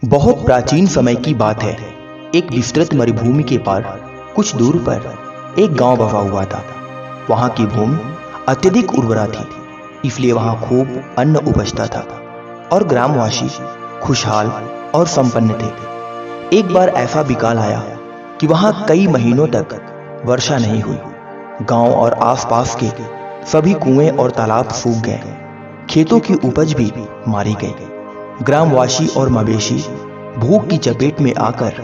बहुत प्राचीन समय की बात है। एक विस्तृत मरुभूमि के पार कुछ दूर पर एक गांव बसा हुआ था। वहां की भूमि अत्यधिक उर्वरा थी, इसलिए वहां खूब अन्न उपजता था और ग्रामवासी खुशहाल और संपन्न थे। एक बार ऐसा विकाल आया कि वहां कई महीनों तक वर्षा नहीं हुई। गांव और आसपास के सभी कुएं और तालाब सूख गए। खेतों की उपज भी मारी गई। ग्रामवासी और मवेशी भूख की चपेट में आकर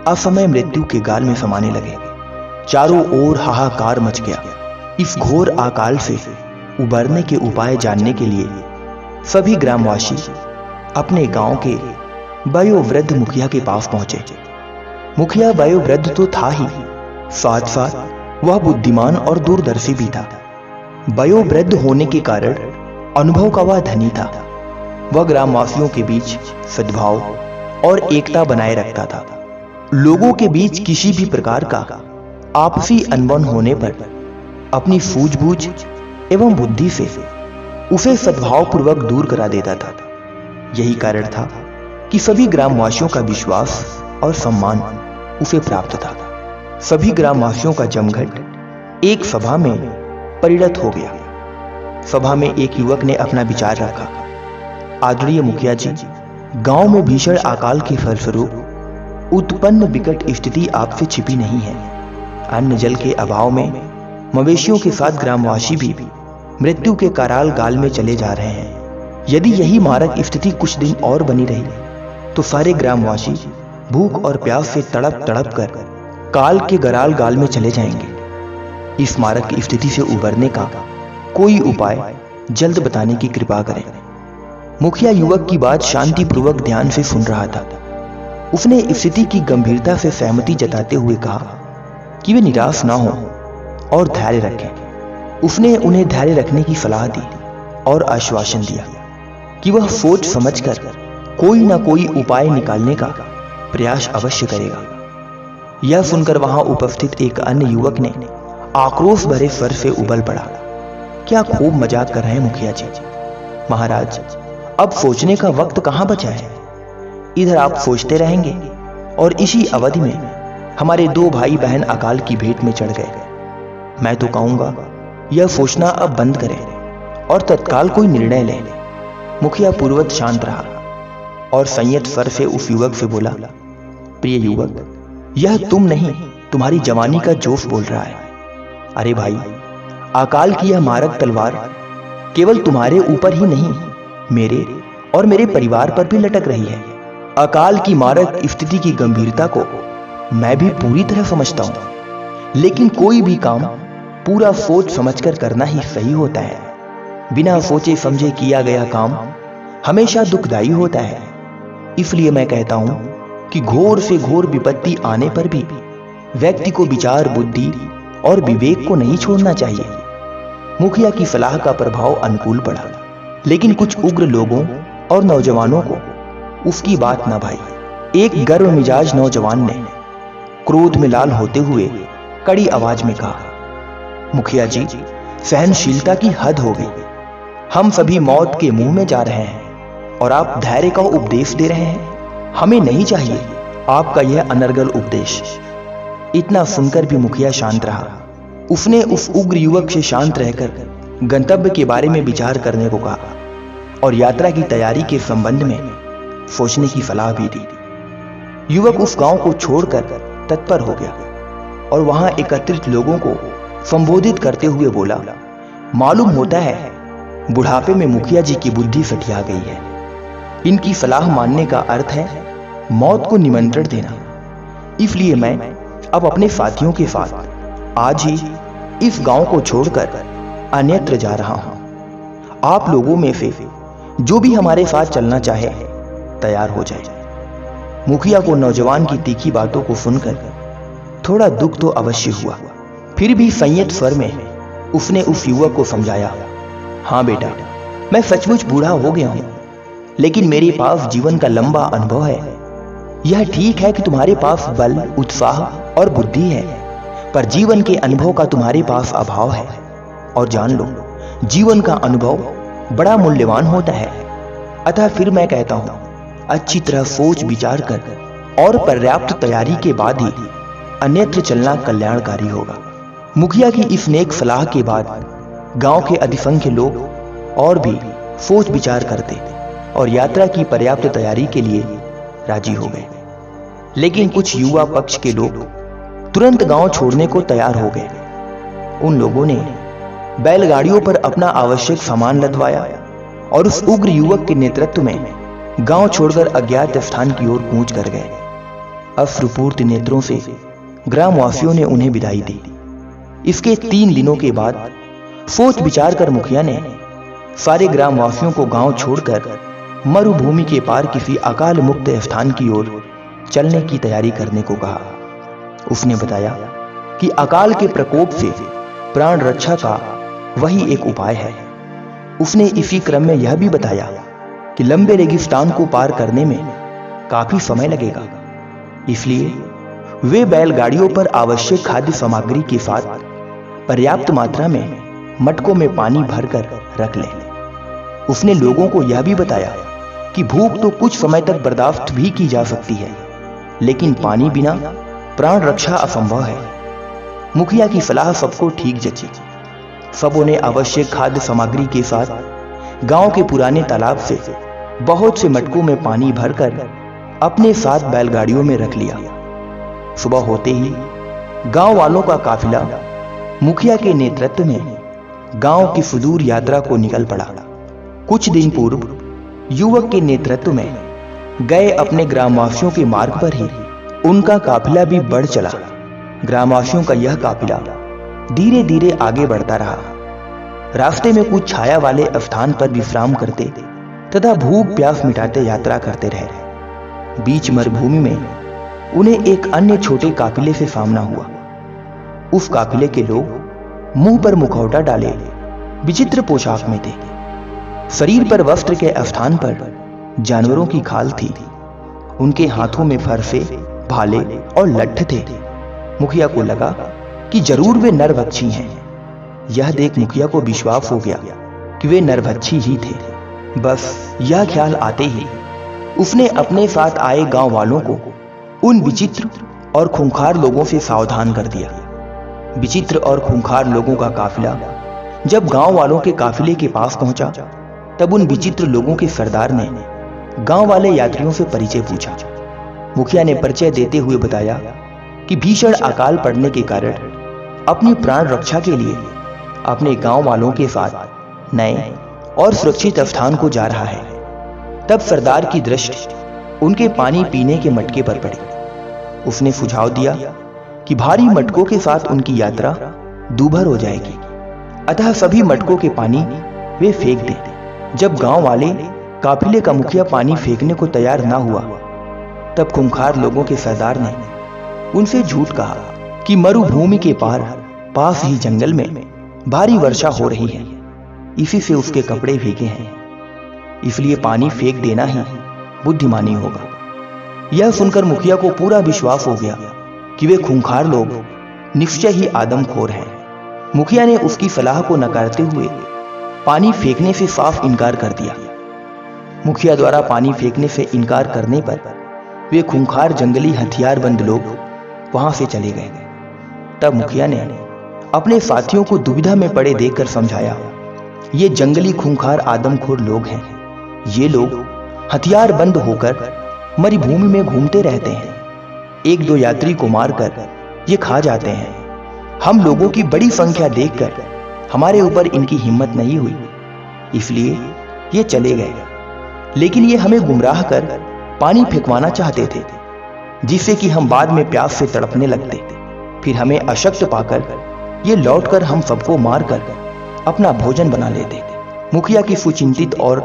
असमय मृत्यु के गाल में समाने लगे। चारों ओर हाहाकार मच गया। इस घोर अकाल से उबरने के उपाय जानने के लिए सभी ग्रामवासी अपने गांव के वयोवृद्ध मुखिया के पास पहुंचे। मुखिया वयोवृद्ध तो था ही, साथ साथ वह बुद्धिमान और दूरदर्शी भी था। वयोवृद्ध होने के कारण अनुभव का वह धनी था। वह ग्रामवासियों के बीच सद्भाव और एकता बनाए रखता था। लोगों के बीच किसी भी प्रकार का आपसी अनबन होने पर अपनी सूझबूझ एवं बुद्धि से उसे सद्भावपूर्वक दूर करा देता था। यही कारण था कि सभी ग्रामवासियों का विश्वास और सम्मान उसे प्राप्त था। सभी ग्रामवासियों का जमघट एक सभा में परिणत हो गया। सभा में एक युवक ने अपना विचार रखा। आदरणीय मुखिया जी, गांव में भीषण अकाल के फलस्वरूप उत्पन्न विकट स्थिति आपसे छिपी नहीं है। अन्न जल के अभाव में मवेशियों के साथ ग्रामवासी भी मृत्यु के कराल गाल में चले जा रहे हैं। यदि यही मारक स्थिति कुछ दिन और बनी रही तो सारे ग्रामवासी भूख और प्यास से तड़प तड़प कर काल के गराल गाल में चले जाएंगे। इस मारक स्थिति से उबरने का कोई उपाय जल्द बताने की कृपा करें। मुखिया युवक की बात शांतिपूर्वक ध्यान से सुन रहा था। उसने स्थिति की गंभीरता से सहमति जताते हुए कहा कि वे निराश ना हो और धैर्य रखें। उसने उन्हें धैर्य रखने की सलाह दी और आश्वासन दिया कि वह सोच समझकर कोई ना कोई उपाय निकालने का प्रयास अवश्य करेगा। यह सुनकर वहां उपस्थित एक अन्य युवक ने आक्रोश भरे स्वर से उबल पड़ा, क्या खूब मजाक कर रहे हैं मुखिया जी। महाराज, अब सोचने का वक्त कहां बचा है। इधर आप सोचते रहेंगे और इसी अवधि में हमारे दो भाई बहन अकाल की भेंट में चढ़ गए। मैं तो कहूंगा यह सोचना अब बंद करें और तत्काल कोई निर्णय लें। मुखिया पूर्वत शांत रहा और संयत स्वर से उस युवक से बोला, प्रिय युवक, यह तुम नहीं, तुम्हारी जवानी का जोश बोल रहा है। अरे भाई, अकाल की यह मारक तलवार केवल तुम्हारे ऊपर ही नहीं, मेरे और मेरे परिवार पर भी लटक रही है। अकाल की मारक स्थिति की गंभीरता को मैं भी पूरी तरह समझता हूं, लेकिन कोई भी काम पूरा सोच समझकर करना ही सही होता है। बिना सोचे समझे किया गया काम हमेशा दुखदायी होता है। इसलिए मैं कहता हूं कि घोर से घोर विपत्ति आने पर भी व्यक्ति को विचार बुद्धि और विवेक को नहीं छोड़ना चाहिए। मुखिया की सलाह का प्रभाव अनुकूल पड़ा, लेकिन कुछ उग्र लोगों और नौजवानों को उसकी बात न भाई। एक गर्व मिजाज नौजवान ने क्रोध में लाल होते हुए कड़ी आवाज में कहा, मुखिया जी, सहनशीलता की हद हो गई। हम सभी मौत के मुंह में जा रहे हैं और आप धैर्य का उपदेश दे रहे हैं। हमें नहीं चाहिए आपका यह अनर्गल उपदेश। इतना सुनकर भी मुखिया शांत रहा। उसने उस उग्र युवक से शांत रहकर गंतव्य के बारे में विचार करने को कहा और यात्रा की तैयारी के संबंध में सोचने की सलाह भी दी। युवक उस गांव को छोड़कर तत्पर हो गया और वहां एकत्रित लोगों को संबोधित करते हुए बोला, मालूम होता है बुढ़ापे में मुखिया जी की बुद्धि सठिया गई है। इनकी सलाह मानने का अर्थ है मौत को निमंत्रण देना। इसलिए मैं अब अपने साथियों के साथ आज ही इस गांव को छोड़कर अन्यत्र जा रहा हूं। आप लोगों में से जो भी हमारे साथ चलना चाहे तैयार हो जाए। मुखिया को नौजवान की तीखी बातों को सुनकर थोड़ा दुख तो अवश्य हुआ, फिर भी संयत स्वर में उसने उस युवक को समझाया, हाँ बेटा, मैं सचमुच बूढ़ा हो गया हूं, लेकिन मेरे पास जीवन का लंबा अनुभव है। यह ठीक है कि तुम्हारे पास बल, उत्साह और बुद्धि है, पर जीवन के अनुभव का तुम्हारे पास अभाव है। और जान लो, जीवन का अनुभव बड़ा मूल्यवान होता है। अतः फिर मैं कहता हूं, अच्छी तरह सोच विचार कर और पर्याप्त तैयारी के बाद ही अन्यत्र चलना कल्याणकारी होगा। मुखिया की इस नेक सलाह के बाद गांव के अधिसंख्य लोग और भी सोच विचार करते और यात्रा की पर्याप्त तैयारी के लिए राजी हो गए। लेकिन कुछ युवा पक्ष के लोग तुरंत गांव छोड़ने को तैयार हो गए। उन लोगों ने बैलगाड़ियों पर अपना आवश्यक सामान लदवाया और उस उग्र युवक के नेतृत्व में गांव छोड़कर अज्ञात स्थान की ओर कूच कर गए। अश्रुपूर्ति नेत्रों से ग्रामवासियों ने उन्हें विदाई दी। इसके 3 दिनों के बाद सोच विचार कर मुखिया ने सारे ग्रामवासियों को गांव छोड़कर मरुभूमि के पार किसी अकाल मुक्त स्थान की ओर चलने की तैयारी करने को कहा। उसने बताया कि अकाल के प्रकोप से प्राण रक्षा का वही एक उपाय है। उसने इसी क्रम में यह भी बताया कि लंबे रेगिस्तान को पार करने में काफी समय लगेगा, इसलिए वे बैलगाड़ियों पर आवश्यक खाद्य सामग्री के साथ पर्याप्त मात्रा में मटकों में पानी भरकर रख लें। उसने लोगों को यह भी बताया कि भूख तो कुछ समय तक बर्दाश्त भी की जा सकती है, लेकिन पानी बिना प्राण रक्षा असंभव है। मुखिया की सलाह सबको ठीक जची। सबों ने आवश्यक खाद्य सामग्री के साथ गांव के पुराने तालाब से बहुत से मटकों में पानी भरकर अपने साथ बैलगाड़ियों में रख लिया। सुबह होते ही गांव वालों का काफिला मुखिया के नेतृत्व में गांव की सुदूर यात्रा को निकल पड़ा। कुछ दिन पूर्व युवक के नेतृत्व में गए अपने ग्रामवासियों के मार्ग पर ही उनका काफिला भी बढ़ चला। ग्रामवासियों का यह काफिला धीरे धीरे आगे बढ़ता रहा। रास्ते में कुछ छाया वाले स्थान पर विश्राम करते तथा भूख प्यास मिटाते यात्रा करते रहे। बीच मरुभूमि में उन्हें एक अन्य छोटे काफिले से सामना हुआ। उस काफिले के लोग मुंह पर मुखौटा डाले विचित्र पोशाक में थे। शरीर पर वस्त्र के स्थान पर जानवरों की खाल थी। उनके हाथों में फरसे, भाले और लट्ठ थे। मुखिया को लगा कि जरूर वे नरभक्षी हैं। यह देख मुखिया को विश्वास हो गया कि वे नरभक्षी ही थे। बस यह ख्याल आते ही उसने अपने साथ आए गांव वालों को उन विचित्र और खूंखार लोगों से सावधान कर दिया। विचित्र और खूंखार लोगों का काफिला जब गांव वालों के काफिले के पास पहुंचा, तब उन विचित्र लोगों के सरदार ने गांव वाले यात्रियों से परिचय पूछा। मुखिया ने परिचय देते हुए बताया कि भीषण अकाल पड़ने के कारण अपनी प्राण रक्षा के लिए अपने गांव वालों के साथ नए और सुरक्षित स्थान को जा रहा है। तब सरदार की दृष्टि उनके पानी पीने के मटके पर पड़ी। उसने सुझाव दिया कि भारी मटकों के साथ उनकी यात्रा दूभर हो जाएगी, अतः सभी मटकों के पानी वे फेंक दें। जब गांव वाले काफिले का मुखिया पानी फेंकने को तैयार ना हुआ, तब खूंखार लोगों के सरदार ने उनसे झूठ कहा कि मरुभूमि के पास ही जंगल में भारी वर्षा हो रही है, इसी से उसके कपड़े भीगे हैं, इसलिए पानी फेंक देना ही बुद्धिमानी होगा। यह सुनकर मुखिया को पूरा विश्वास हो गया कि वे खूंखार लोग निश्चय ही आदमखोर हैं। मुखिया ने उसकी सलाह को नकारते हुए पानी फेंकने से साफ इनकार कर दिया। मुखिया द्वारा पानी फेंकने से इनकार करने पर वे खूंखार जंगली हथियारबंद लोग वहां से चले गए। तब मुखिया ने अपने साथियों को दुविधा में पड़े देखकर समझाया, ये जंगली खूंखार आदमखोर लोग हैं। ये लोग हथियारबंद होकर मरुभूमि में घूमते रहते हैं। 1-2 यात्री को मारकर ये खा जाते हैं। हम लोगों की बड़ी संख्या देखकर हमारे ऊपर इनकी हिम्मत नहीं हुई, इसलिए ये चले गए। लेकिन ये हमें गुमराह कर पानी फेंकवाना चाहते थे, जिससे कि हम बाद में प्यास से तड़पने लगते। फिर हमें अशक्त पाकर ये लौटकर हम सबको मारकर अपना भोजन बना लेते। मुखिया की सुचिंतित और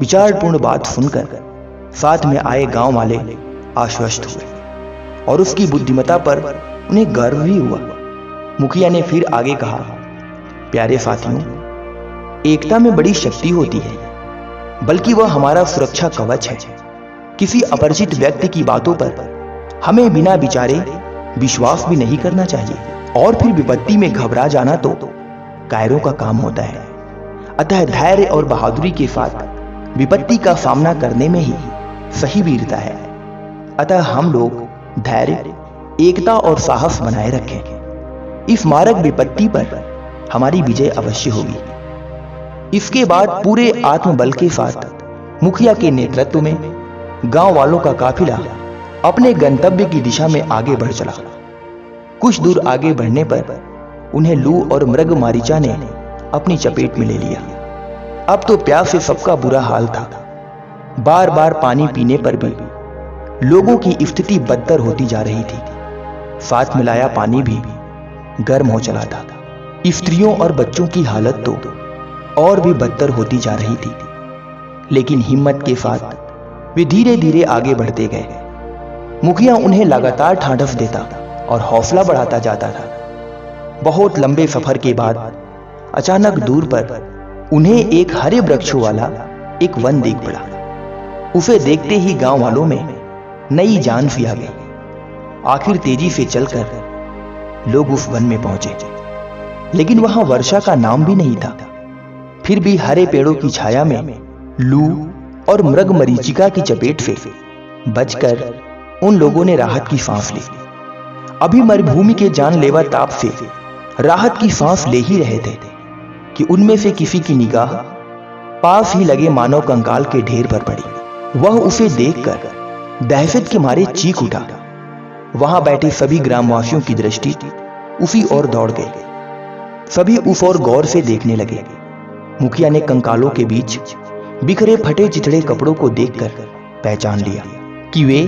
विचारपूर्ण बात सुनकर साथ में आए गांव वाले आश्वस्त हुए और उसकी बुद्धिमत्ता पर उन्हें गर्व भी हुआ। मुखिया ने फिर आगे कहा, प्यारे साथियों, एकता में बड़ी शक्ति होती है, बल्कि वह हमारा सुरक्षा कवच है। किसी अपरिचित व्यक्ति की बातों पर हमें बिना विचारे विश्वास भी नहीं करना चाहिए, और फिर विपत्ति में घबरा जाना तो कायरों का काम होता है। अतः धैर्य और बहादुरी के साथ विपत्ति का सामना करने में ही सही वीरता है। अतः हम लोग धैर्य, एकता और साहस बनाए रखें। इस मारक विपत्ति पर हमारी विजय अवश्य होगी। इसके बाद पूरे आत्मबल के साथ मुखिया के नेतृत्व में गांव वालों का काफिला अपने गंतव्य की दिशा में आगे बढ़ चला। कुछ दूर आगे बढ़ने पर उन्हें लू और मृग मारीचा ने अपनी चपेट में ले लिया। अब तो प्यास से सबका बुरा हाल था। बार बार पानी पीने पर भी लोगों की स्थिति बदतर होती जा रही थी। साथ मिलाया पानी भी गर्म हो चला था। स्त्रियों और बच्चों की हालत तो और भी बदतर होती जा रही थी। लेकिन हिम्मत के साथ वे धीरे धीरे आगे बढ़ते गए। मुखिया उन्हें लगातार ठाढ़स देता और हौसला बढ़ाता जाता था। बहुत लंबे सफर के बाद अचानक दूर पर उन्हें एक हरे वृक्षों वाला एक वन दिख पड़ा। उसे देखते ही गांव वालों में नई जान सी आ गई। आखिर तेजी से चलकर लोग उस वन में पहुंचे, लेकिन वहां वर्षा का नाम भी नहीं था। फिर भी हरे पेड़ों की छाया में लू और मृग मरीचिका की चपेट से बचकर उन लोगों ने राहत की सांस ली। अभी मरुभूमि के जानलेवा ताप से राहत की सांस ले ही रहे थे कि उनमें से किसी की निगाह पास ही लगे मानव कंकाल के ढेर पर पड़ी। वह उसे देखकर दहशत के मारे चीख उठा। वहां बैठे सभी ग्रामवासियों की दृष्टि उसी ओर दौड़ गई। सभी उस ओर गौर से देखने लगे। मुखिया ने कंकालों के बीच बिखरे फटे चिथड़े कपड़ों को देखकर पहचान लिया कि वे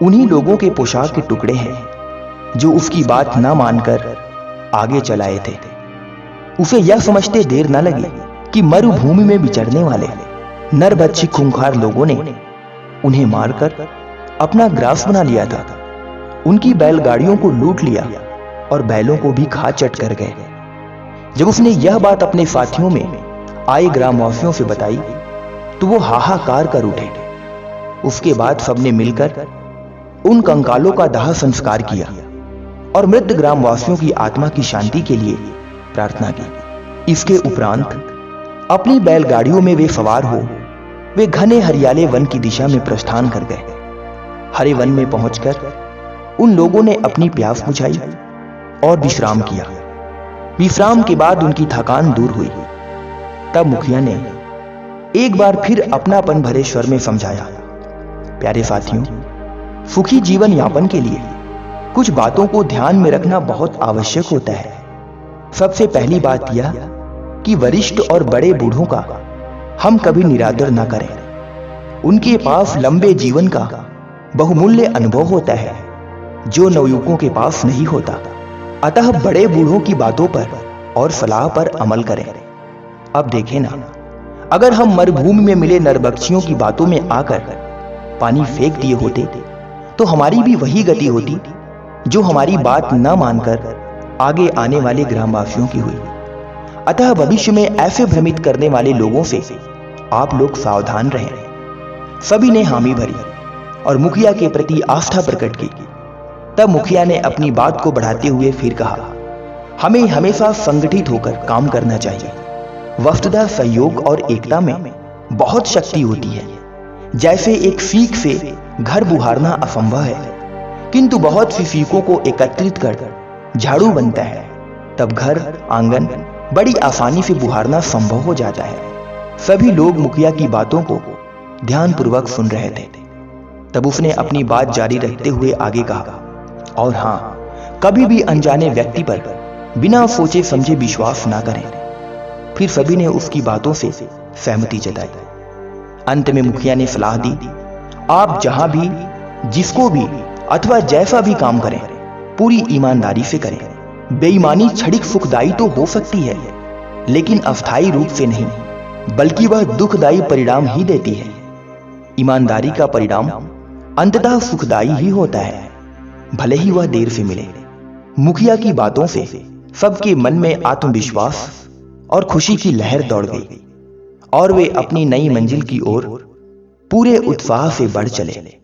उन्हीं लोगों के पोशाक के टुकड़े हैं जो उसकी बात न मानकर आगे चलाए थे। उसे यह समझते देर न लगी कि मरुभूमि में विचरने वाले नरभक्षी खूंखार लोगों ने उन्हें मारकर अपना ग्रास बना लिया था। उनकी बैलगाड़ियों को लूट लिया और बैलों को भी खा चट कर गए। जब उसने यह बात अपने साथियों में आए ग्रामवासियों से बताई तो वो हाहाकार कर उठे। उसके बाद सबने मिलकर उन कंकालों का दाह संस्कार किया और मृत ग्रामवासियों की आत्मा की शांति के लिए प्रार्थना की। इसके उपरांत अपनी बैलगाड़ियों में वे सवार हो वे घने हरियाले वन की दिशा में प्रस्थान कर गए। हरे वन में पहुंचकर उन लोगों ने अपनी प्यास बुझाई और विश्राम किया। विश्राम के बाद उनकी थकान दूर हुई। तब मुखिया ने एक बार फिर अपनापन भरे स्वर में समझाया, प्यारे साथियों, सुखी जीवन यापन के लिए कुछ बातों को ध्यान में रखना बहुत आवश्यक होता है। सबसे पहली बात यह कि वरिष्ठ और बड़े बूढ़ों का हम कभी निरादर न करें। उनके पास लंबे जीवन का बहुमूल्य अनुभव होता है जो नवयुवकों के पास नहीं होता। अतः बड़े बूढ़ों की बातों पर और सलाह पर अमल करें। अब देखें ना, अगर हम मरुभूमि में मिले नरभक्षियों की बातों में आकर पानी फेंक दिए होते तो हमारी भी वही गति होती जो हमारी बात न मानकर आगे आने वाले ग्रामवासियों की हुई। अतः भविष्य में ऐसे भ्रमित करने वाले लोगों से आप लोग सावधान रहें। सभी ने हामी भरी और मुखिया के प्रति आस्था प्रकट की। तब मुखिया ने अपनी बात को बढ़ाते हुए फिर कहा, हमें हमेशा संगठित होकर काम करना चाहिए। वस्तुतः सहयोग और एकता में बहुत शक्ति होती है। जैसे एक सीख से घर बुहारना असंभव है, किंतु बहुत सी सीखों को एकत्रित कर झाड़ू बनता है, तब घर आंगन बड़ी आसानी से बुहारना संभव हो जाता है। सभी लोग मुखिया की बातों को ध्यानपूर्वक सुन रहे थे। तब उसने अपनी बात जारी रखते हुए आगे कहा, और हां, कभी भी अनजाने व्यक्ति पर बिना सोचे समझे विश्वास ना करें। फिर सभी ने उसकी बातों से सहमति जताई। अंत में मुखिया ने सलाह दी, आप जहां भी, जिसको भी अथवा जैसा भी काम करें, पूरी ईमानदारी से करें। बेईमानी क्षणिक सुखदायी तो हो सकती है, लेकिन अस्थायी रूप से नहीं, बल्कि वह दुखदायी परिणाम ही देती है। ईमानदारी का परिणाम अंततः सुखदायी ही होता है, भले ही वह देर से मिले। मुखिया की बातों से सबके मन में आत्मविश्वास और खुशी की लहर दौड़ गई और वे अपनी नई मंजिल की ओर पूरे उत्साह से बढ़ चले।